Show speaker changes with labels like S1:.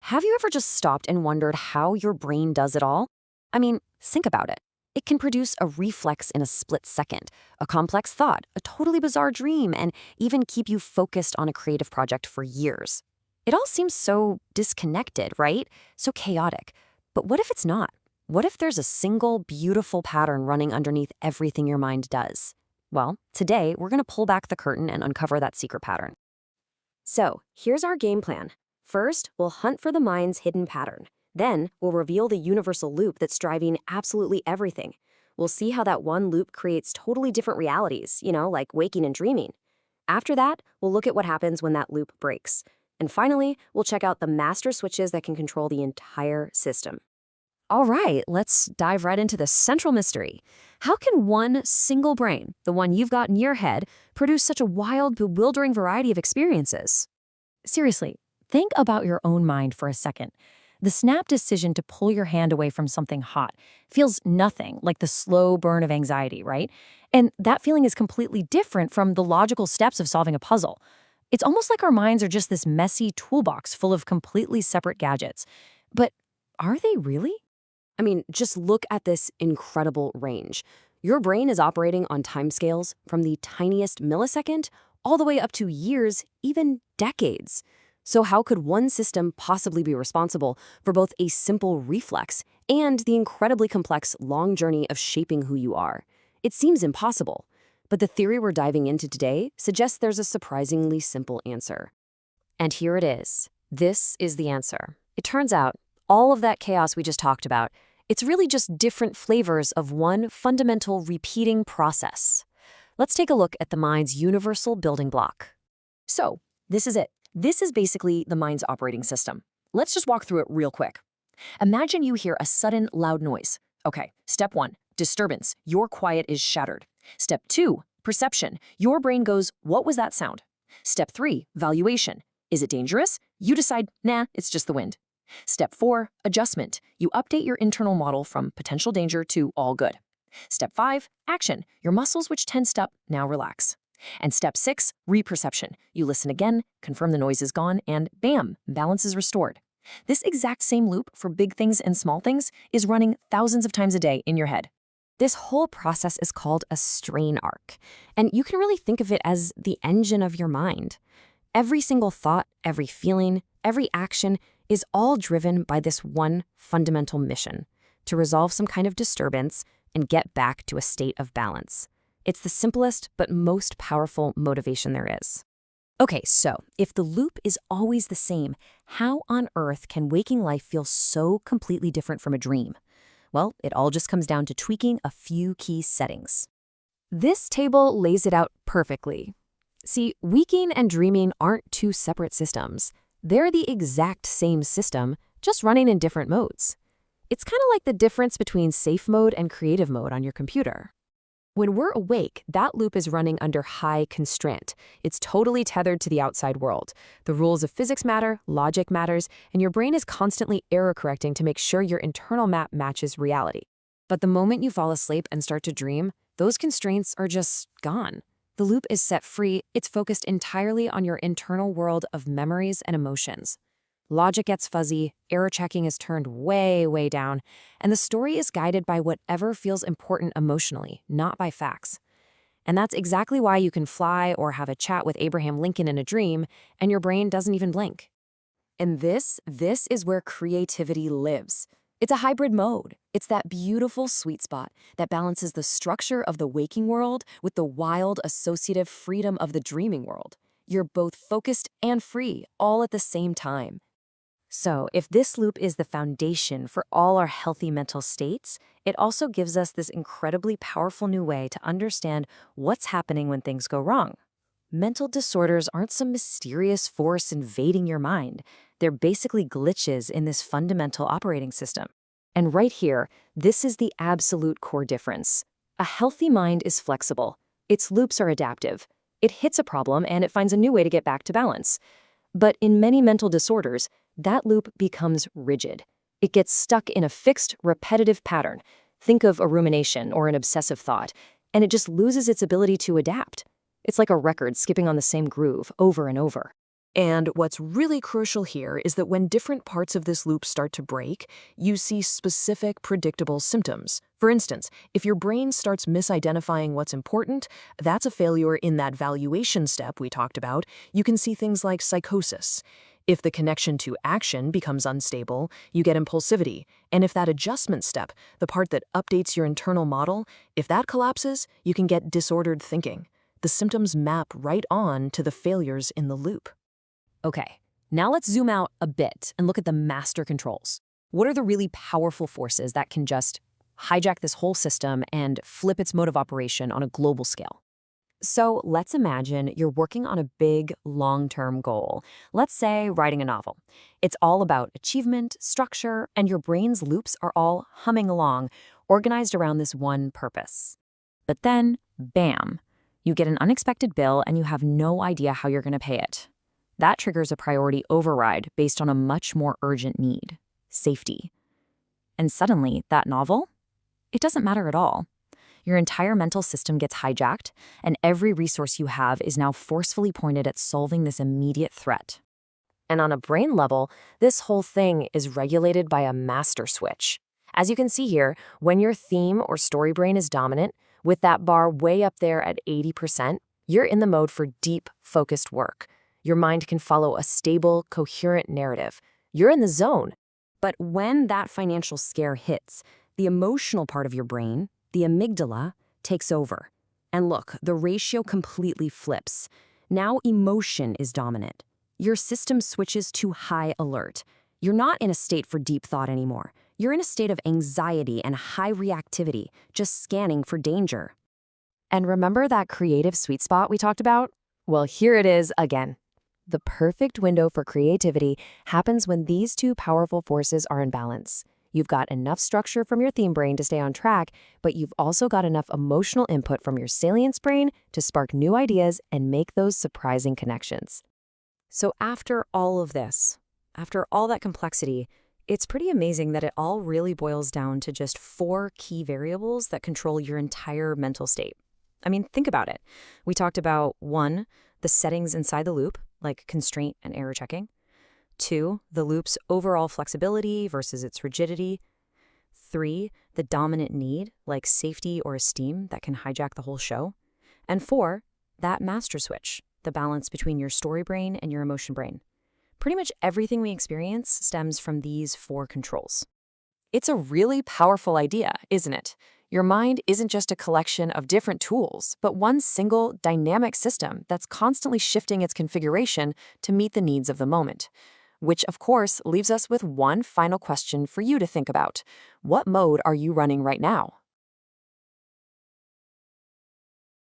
S1: Have you ever just stopped and wondered how your brain does it all? I mean, think about it. It can produce a reflex in a split second, a complex thought, a totally bizarre dream, and even keep you focused on a creative project for years. It all seems so disconnected, right? So chaotic. But what if it's not? What if there's a single, beautiful pattern running underneath everything your mind does? Well, today we're going to pull back the curtain and uncover that secret pattern. So, here's our game plan. First, we'll hunt for the mind's hidden pattern. Then, we'll reveal the universal loop that's driving absolutely everything. We'll see how that one loop creates totally different realities, like waking and dreaming. After that, we'll look at what happens when that loop breaks. And finally, we'll check out the master switches that can control the entire system. All right, let's dive right into the central mystery. How can one single brain, the one you've got in your head, produce such a wild, bewildering variety of experiences? Seriously, think about your own mind for a second. The snap decision to pull your hand away from something hot feels nothing like the slow burn of anxiety, right? And that feeling is completely different from the logical steps of solving a puzzle. It's almost like our minds are just this messy toolbox full of completely separate gadgets. But are they really? I mean, just look at this incredible range. Your brain is operating on timescales from the tiniest millisecond all the way up to years, even decades. So how could one system possibly be responsible for both a simple reflex and the incredibly complex long journey of shaping who you are? It seems impossible, but the theory we're diving into today suggests there's a surprisingly simple answer. And here it is. This is the answer. It turns out all of that chaos we just talked about, it's really just different flavors of one fundamental repeating process. Let's take a look at the mind's universal building block. So, this is it. This is basically the mind's operating system. Let's just walk through it real quick. Imagine you hear a sudden loud noise. Okay, step 1, disturbance. Your quiet is shattered. Step 2, perception. Your brain goes, what was that sound? Step 3, valuation. Is it dangerous? You decide, nah, it's just the wind. Step 4, adjustment. You update your internal model from potential danger to all good. Step 5, action. Your muscles which tensed up now relax. And step 6, reperception. You listen again, confirm the noise is gone, and bam, balance is restored. This exact same loop for big things and small things is running thousands of times a day in your head. This whole process is called a strain arc, and you can really think of it as the engine of your mind. Every single thought, every feeling, every action is all driven by this one fundamental mission, to resolve some kind of disturbance and get back to a state of balance. It's the simplest but most powerful motivation there is. Okay, so if the loop is always the same, how on earth can waking life feel so completely different from a dream? Well, it all just comes down to tweaking a few key settings. This table lays it out perfectly. See, waking and dreaming aren't two separate systems. They're the exact same system, just running in different modes. It's kind of like the difference between safe mode and creative mode on your computer. When we're awake, that loop is running under high constraint. It's totally tethered to the outside world. The rules of physics matter, logic matters, and your brain is constantly error correcting to make sure your internal map matches reality. But the moment you fall asleep and start to dream, those constraints are just gone. The loop is set free. It's focused entirely on your internal world of memories and emotions. Logic gets fuzzy, error checking is turned way, way down, and the story is guided by whatever feels important emotionally, not by facts. And that's exactly why you can fly or have a chat with Abraham Lincoln in a dream, and your brain doesn't even blink. And this is where creativity lives. It's a hybrid mode. It's that beautiful sweet spot that balances the structure of the waking world with the wild, associative freedom of the dreaming world. You're both focused and free, all at the same time. So, if this loop is the foundation for all our healthy mental states, it also gives us this incredibly powerful new way to understand what's happening when things go wrong. Mental disorders aren't some mysterious force invading your mind. They're basically glitches in this fundamental operating system. And right here, this is the absolute core difference. A healthy mind is flexible. Its loops are adaptive. It hits a problem and it finds a new way to get back to balance. But in many mental disorders, that loop becomes rigid. It gets stuck in a fixed, repetitive pattern. Think of a rumination or an obsessive thought, and it just loses its ability to adapt. It's like a record skipping on the same groove over and over.
S2: And what's really crucial here is that when different parts of this loop start to break, you see specific predictable symptoms. For instance, if your brain starts misidentifying what's important, that's a failure in that valuation step we talked about. You can see things like psychosis. If the connection to action becomes unstable, you get impulsivity. And if that adjustment step, the part that updates your internal model, if that collapses, you can get disordered thinking. The symptoms map right on to the failures in the loop.
S1: Okay, now let's zoom out a bit and look at the master controls. What are the really powerful forces that can just hijack this whole system and flip its mode of operation on a global scale? So let's imagine you're working on a big, long-term goal. Let's say writing a novel. It's all about achievement, structure, and your brain's loops are all humming along, organized around this one purpose. But then, bam, you get an unexpected bill and you have no idea how you're going to pay it. That triggers a priority override based on a much more urgent need, safety. And suddenly, that novel? It doesn't matter at all. Your entire mental system gets hijacked, and every resource you have is now forcefully pointed at solving this immediate threat. And on a brain level, this whole thing is regulated by a master switch. As you can see here, when your theme or story brain is dominant, with that bar way up there at 80%, you're in the mode for deep, focused work. Your mind can follow a stable, coherent narrative. You're in the zone. But when that financial scare hits, the emotional part of your brain, the amygdala, takes over. And look, the ratio completely flips. Now emotion is dominant. Your system switches to high alert. You're not in a state for deep thought anymore. You're in a state of anxiety and high reactivity, just scanning for danger. And remember that creative sweet spot we talked about? Well, here it is again. The perfect window for creativity happens when these two powerful forces are in balance. You've got enough structure from your theme brain to stay on track, but you've also got enough emotional input from your salience brain to spark new ideas and make those surprising connections. So after all of this, after all that complexity, it's pretty amazing that it all really boils down to just 4 key variables that control your entire mental state. I mean, think about it. We talked about 1, the settings inside the loop, like constraint and error checking. 2, the loop's overall flexibility versus its rigidity. 3, the dominant need, like safety or esteem, that can hijack the whole show. And 4, that master switch, the balance between your story brain and your emotion brain. Pretty much everything we experience stems from these 4 controls. It's a really powerful idea, isn't it? Your mind isn't just a collection of different tools, but one single dynamic system that's constantly shifting its configuration to meet the needs of the moment. Which, of course, leaves us with one final question for you to think about. What mode are you running right now?